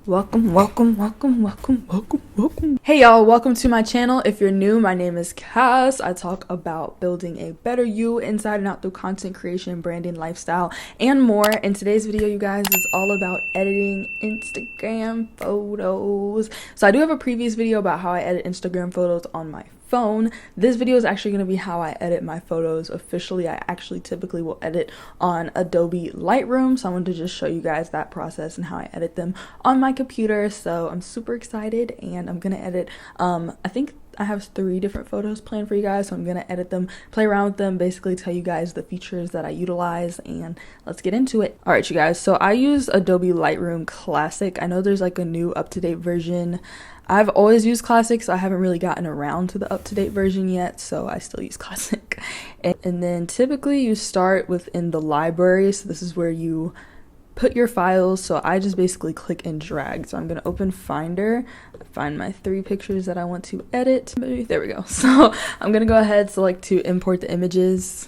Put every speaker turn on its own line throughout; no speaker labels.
Welcome. Hey y'all, welcome to my channel. If you're new, my name is Cass. I talk about building a better you inside and out through content creation, branding, lifestyle, and more. And today's video, you guys, is all about editing Instagram photos. So I do have a previous video about how I edit Instagram photos on my phone. This video is actually going to be how I edit my photos officially. I actually typically will edit on Adobe Lightroom, so I wanted to just show you guys that process and how I edit them on my computer. So I'm super excited, and I'm gonna edit I think I have 3 different photos planned for you guys, so I'm gonna edit them, play around with them, basically tell you guys the features that I utilize, and let's get into it. All right, you guys, so I use Adobe Lightroom Classic. I know there's like a new up-to-date version. I've always used Classic, so I haven't really gotten around to the up-to-date version yet, so I still use Classic. And then typically you start within the library, so this is where you put your files. So I just basically click and drag. So I'm gonna open Finder, find my 3 pictures that I want to edit. There we go. So I'm gonna go ahead, select to import the images,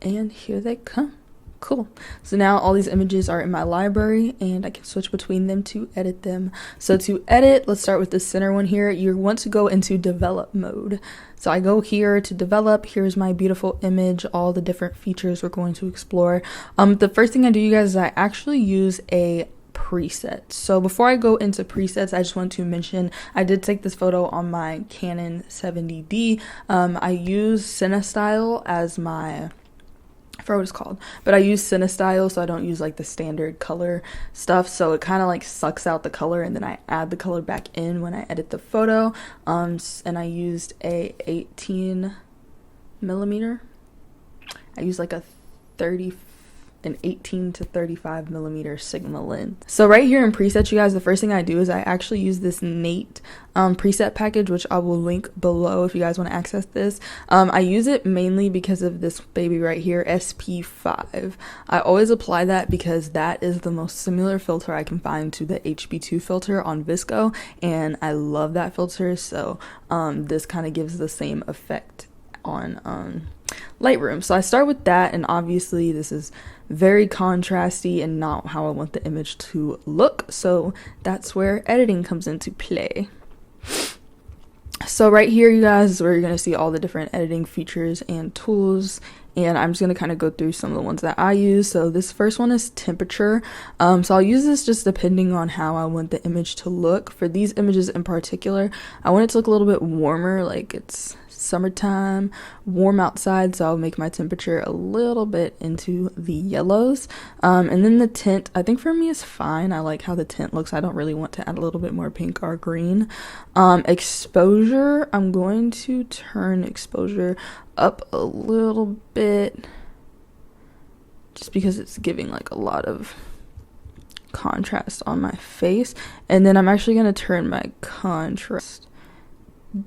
and here they come. Cool. So now all these images are in my library, and I can switch between them to edit them. So to edit, let's start with the center one here. You want to go into develop mode. So I go here to develop. Here's my beautiful image, all the different features we're going to explore. The first thing I do, you guys, is I actually use a preset. So before I go into presets, I just want to mention I did take this photo on my Canon 70D. I use CineStyle as my, I forgot what it's called, but I use CineStyle, so I don't use like the standard color stuff, so it kind of like sucks out the color, and then I add the color back in when I edit the photo. And I used a 18 millimeter. I use like an 18 to 35 millimeter Sigma lens. So right here in presets, you guys, the first thing I do is I actually use this Nate preset package, which I will link below if you guys want to access this. I use it mainly because of this baby right here, SP5. I always apply that because that is the most similar filter I can find to the HB2 filter on VSCO, and I love that filter. So this kind of gives the same effect on Lightroom. So I start with that, and obviously this is very contrasty and not how I want the image to look, so that's where editing comes into play. So right here, you guys, is where you're going to see all the different editing features and tools, and I'm just going to kind of go through some of the ones that I use. So this first one is temperature. So I'll use this just depending on how I want the image to look. For these images in particular, I want it to look a little bit warmer, like it's summertime, warm outside, so I'll make my temperature a little bit into the yellows. And then the tint, I think for me is fine. I like how the tint looks. I don't really want to add a little bit more pink or green. Exposure, I'm going to turn exposure up a little bit just because it's giving like a lot of contrast on my face. And then I'm actually going to turn my contrast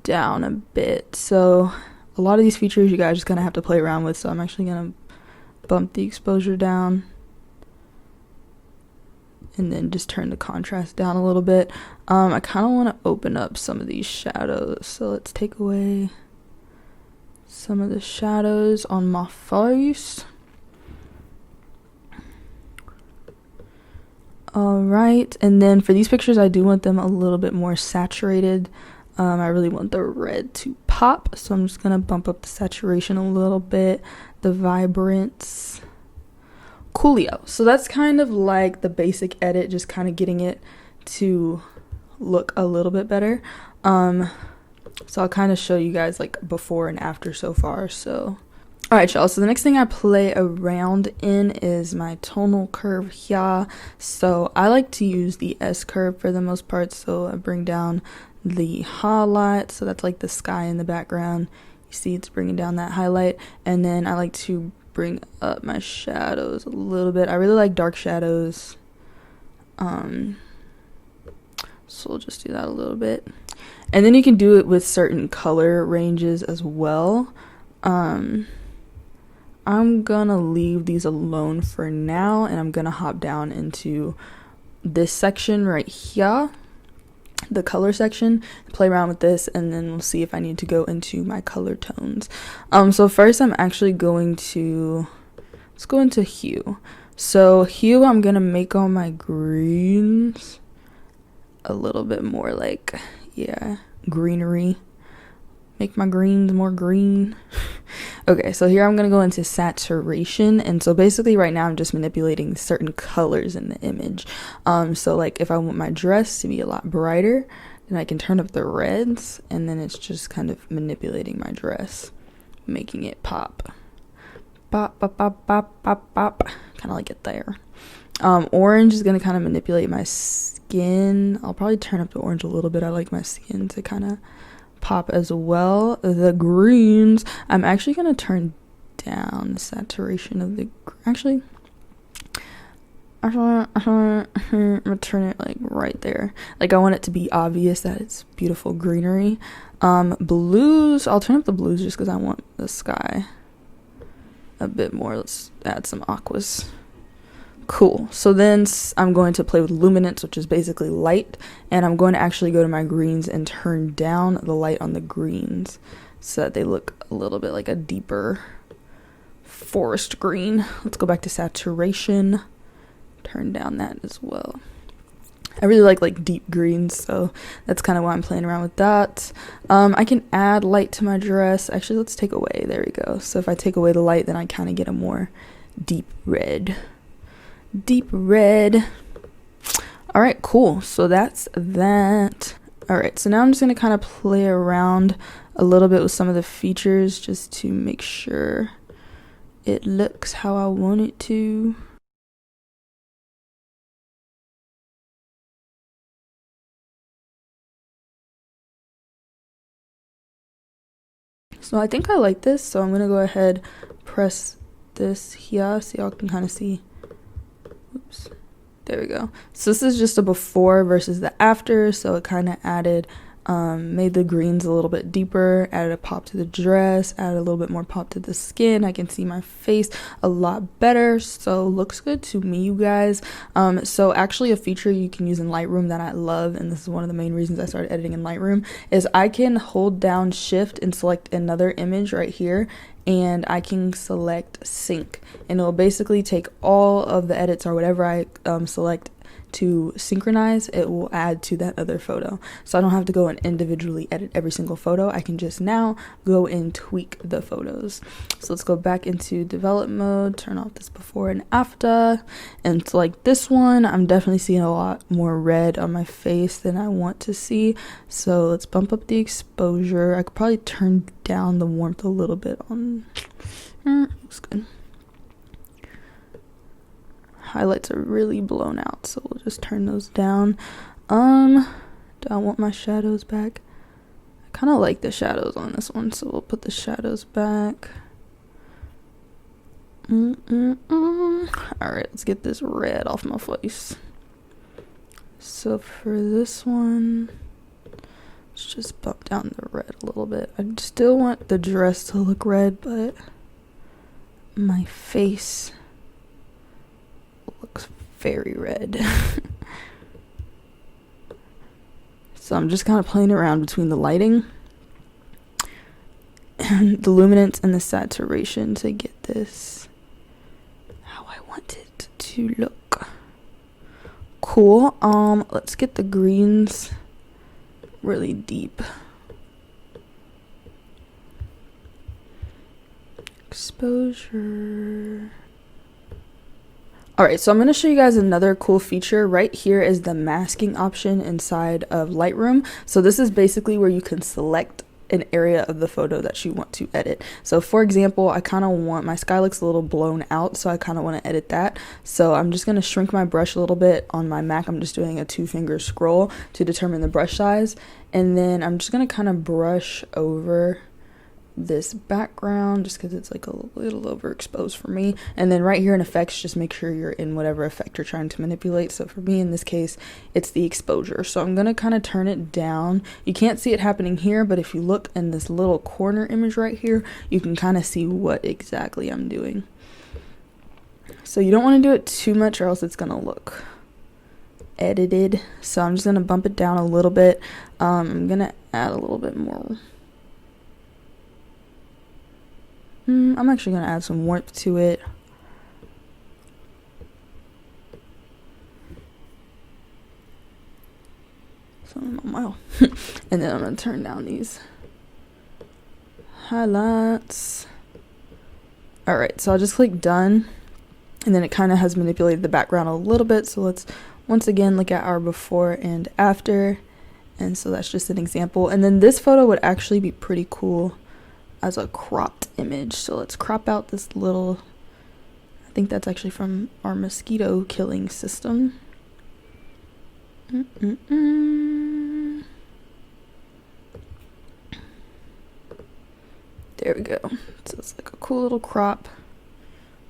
down a bit. So a lot of these features you guys just gonna have to play around with, so I'm actually gonna bump the exposure down and then just turn the contrast down a little bit. I kind of want to open up some of these shadows, so let's take away some of the shadows on my face. Alright, and then for these pictures I do want them a little bit more saturated. I really want the red to pop, so I'm just gonna bump up the saturation a little bit, the vibrance. Coolio. So that's kind of like the basic edit, just kind of getting it to look a little bit better. So I'll kind of show you guys like before and after so far. So alright, y'all, so the next thing I play around in is my tonal curve here. So I like to use the S curve for the most part, so I bring down the highlight, so that's like the sky in the background. You see it's bringing down that highlight, and then I like to bring up my shadows a little bit. I really like dark shadows, so we'll just do that a little bit, and then you can do it with certain color ranges as well. I'm gonna leave these alone for now, and I'm gonna hop down into this section right here, the color section, play around with this, and then we'll see if I need to go into my color tones. So first I'm actually going to, let's go into hue. So hue, I'm gonna make all my greens a little bit more like, yeah, greenery. Make my greens more green. Okay, so here I'm going to go into saturation. And so basically right now I'm just manipulating certain colors in the image. So like if I want my dress to be a lot brighter, then I can turn up the reds, and then it's just kind of manipulating my dress, making it pop. Pop, pop, pop, pop, pop, pop. Kind of like it there. Orange is going to kind of manipulate my skin. I'll probably turn up the orange a little bit. I like my skin to kind of pop as well. The greens, I'm actually going to turn down the saturation of the, actually I'm gonna turn it like right there. Like I want it to be obvious that it's beautiful greenery. Blues, I'll turn up the blues just because I want the sky a bit more. Let's add some aquas. Cool. So then I'm going to play with luminance, which is basically light, and I'm going to actually go to my greens and turn down the light on the greens so that they look a little bit like a deeper forest green. Let's go back to saturation, turn down that as well. I really like deep greens, so that's kind of why I'm playing around with that. I can add light to my dress. Actually, let's take away. There we go. So if I take away the light, then I kind of get a more deep red. Deep red. All right, cool. So that's that. All right, so now I'm just going to kind of play around a little bit with some of the features just to make sure it looks how I want it to. So I think I like this, so I'm going to go ahead, press this here so y'all can kind of see. Oops. There we go. So this is just a before versus the after, so it kind of added, made the greens a little bit deeper, added a pop to the dress, added a little bit more pop to the skin. I can see my face a lot better, so looks good to me, you guys. So actually a feature you can use in Lightroom that I love, and this is one of the main reasons I started editing in Lightroom, is I can hold down shift and select another image right here, and I can select sync, and it'll basically take all of the edits or whatever I select to synchronize. It will add to that other photo, so I don't have to go and individually edit every single photo. I can just now go and tweak the photos. So let's go back into develop mode, turn off this before and after, and so like this one, I'm definitely seeing a lot more red on my face than I want to see, so let's bump up the exposure. I could probably turn down the warmth a little bit on looks good. Highlights are really blown out, so we'll just turn those down. Do I want my shadows back? I kind of like the shadows on this one, so we'll put the shadows back. All right, let's get this red off my face. So for this one, let's just bump down the red a little bit. I still want the dress to look red, but my face looks very red. So I'm just kind of playing around between the lighting and the luminance and the saturation to get this how I want it to look. Cool. Let's get the greens really deep. Exposure. Alright, so I'm going to show you guys another cool feature. Right here is the masking option inside of Lightroom. So this is basically where you can select an area of the photo that you want to edit. So for example, I kind of want, my sky looks a little blown out, so I kind of want to edit that. So I'm just going to shrink my brush a little bit. On my Mac, I'm just doing a 2-finger scroll to determine the brush size. And then I'm just going to kind of brush over this background just because it's like a little overexposed for me. And then right here in effects, just make sure you're in whatever effect you're trying to manipulate. So for me in this case, it's the exposure, so I'm gonna kind of turn it down. You can't see it happening here, but if you look in this little corner image right here, you can kind of see what exactly I'm doing. So you don't want to do it too much or else it's gonna look edited. So I'm just gonna bump it down a little bit. I'm gonna add a little bit more. I'm actually going to add some warmth to it. So I'm on my own. And then I'm gonna turn down these highlights. Alright, so I'll just click done, and then it kind of has manipulated the background a little bit. So let's once again look at our before and after. And so that's just an example. And then this photo would actually be pretty cool as a cropped image. So let's crop out this little, I think that's actually from our mosquito killing system. There we go. So it's like a cool little crop.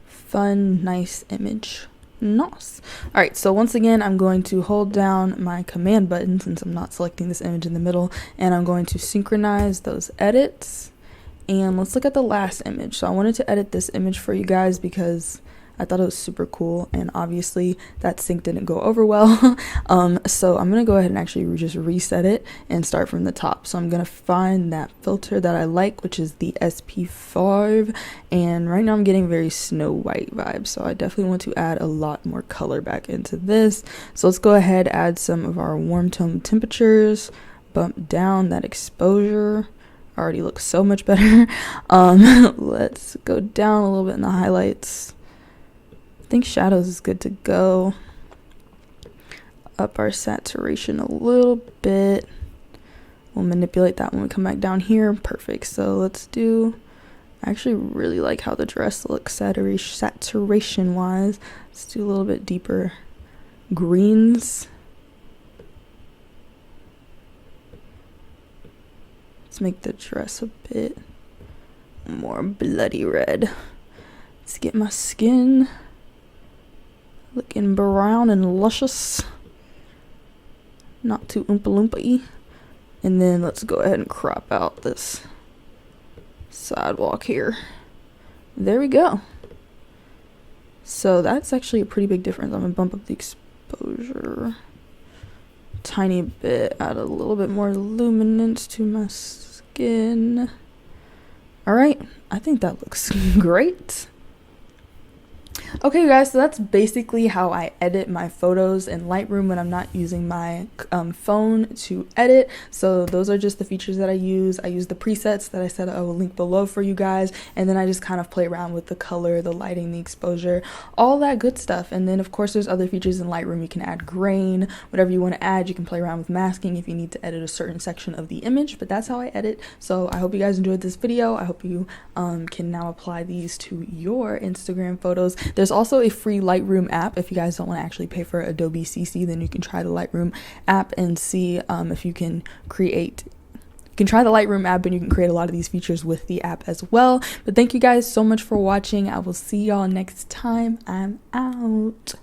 Fun, nice image. Nice. Alright, so once again, I'm going to hold down my command button since I'm not selecting this image in the middle, and I'm going to synchronize those edits. And let's look at the last image. So I wanted to edit this image for you guys because I thought it was super cool, and obviously that sync didn't go over well. So I'm gonna go ahead and actually just reset it and start from the top. So I'm gonna find that filter that I like, which is the SP5, and right now I'm getting very Snow White vibes, so I definitely want to add a lot more color back into this. So let's go ahead, add some of our warm tone temperatures, bump down that exposure. Already looks so much better. Let's go down a little bit in the highlights. I think shadows is good to go. Up our saturation a little bit. We'll manipulate that when we come back down here. Perfect. So let's do, I actually really like how the dress looks saturation wise. Let's do a little bit deeper greens. Let's make the dress a bit more bloody red. Let's get my skin looking brown and luscious, not too oompa loompa-y. And then let's go ahead and crop out this sidewalk here. There we go. So that's actually a pretty big difference. I'm gonna bump up the exposure a tiny bit, add a little bit more luminance to my skin. All right, I think that looks great. Okay guys, so that's basically how I edit my photos in Lightroom when I'm not using my phone to edit. So those are just the features that I use. I use the presets that I said I will link below for you guys, and then I just kind of play around with the color, the lighting, the exposure, all that good stuff. And then of course there's other features in Lightroom. You can add grain, whatever you want to add. You can play around with masking if you need to edit a certain section of the image, but that's how I edit. So I hope you guys enjoyed this video. I hope you can now apply these to your Instagram photos. There's also a free Lightroom app. If you guys don't want to actually pay for Adobe CC, then you can try the Lightroom app and see if you can create. You can try the Lightroom app and you can create a lot of these features with the app as well. But thank you guys so much for watching. I will see y'all next time. I'm out.